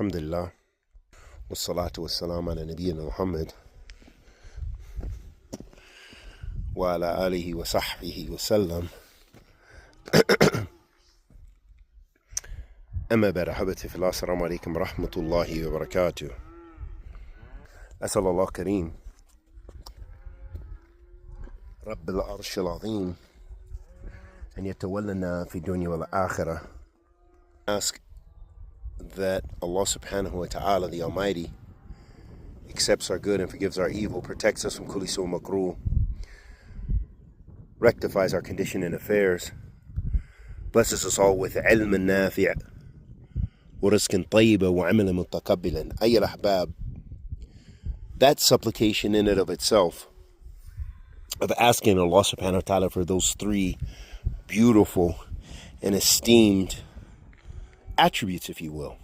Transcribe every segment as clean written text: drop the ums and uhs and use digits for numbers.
Alhamdulillah. Wassalatu wassalamu ala nabiyyina Muhammad wa ala alihi wa sahbihi wa sallam. أما بعد أحبتي في الله السلام عليكم ورحمة الله وبركاته. أسأل الله كريم رب العرش العظيم أن يتولنا في الدنيا والآخرة. Ask that Allah subhanahu wa ta'ala, the Almighty, accepts our good and forgives our evil, protects us from kulli su' makruh, rectifies our condition and affairs, blesses us all with ilm nafi' wa rizqan tayyiba wa amalan mutaqabbilan. Ayyul ahbab, that supplication in and of itself, of asking Allah subhanahu wa ta'ala for those three beautiful and esteemed attributes, if you will.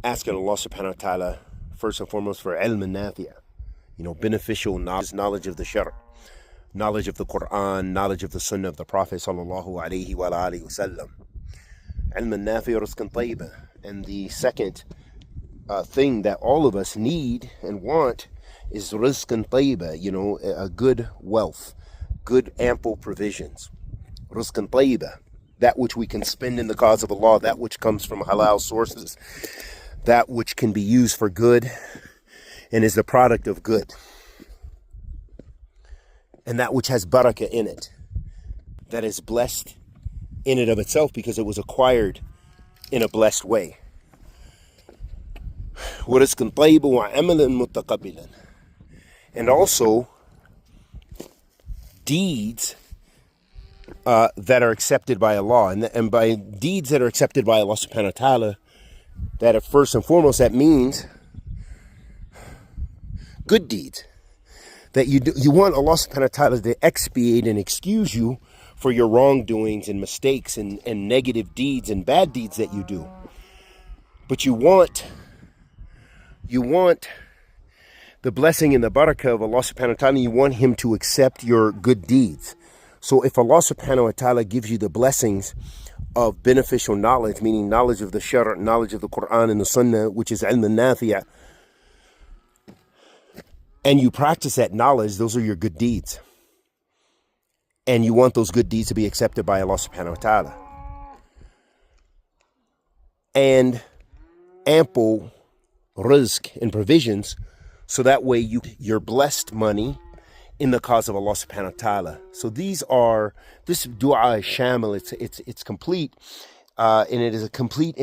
Asking Allah subhanahu wa ta'ala first and foremost for ilm nafi', beneficial knowledge of the shar', knowledge of the Quran, knowledge of the sunnah of the Prophet sallallahu alayhi wa alihi wa sallam. Ilm nafi' rizqan tayyiba. And the second thing that all of us need and want is rizqan tayyiba, a good wealth, good ample provisions. Rizqan tayyiba, that which we can spend in the cause of Allah, that which comes from halal sources, that which can be used for good and is the product of good, and that which has barakah in it, that is blessed in and of itself because it was acquired in a blessed way. وَرِزْقٌ طَيِّبٌ وَعَمَلًا مُتَقَبِّلًا. And also deeds that are accepted by Allah. And by deeds that are accepted by Allah subhanahu wa ta'ala, that first and foremost, that means good deeds. That you want Allah subhanahu wa ta'ala to expiate and excuse you for your wrongdoings and mistakes and negative deeds and bad deeds that you do. But you want the blessing and the barakah of Allah subhanahu wa ta'ala. You want Him to accept your good deeds. So if Allah subhanahu wa ta'ala gives you the blessings of beneficial knowledge, meaning knowledge of the shar', knowledge of the Quran and the sunnah, which is ilm nafi', and you practice that knowledge, those are your good deeds. And you want those good deeds to be accepted by Allah subhanahu wa ta'ala. And ample rizq and provisions, so that way you're blessed money in the cause of Allah subhanahu wa ta'ala. So this dua is shamil, it's complete, and it is a complete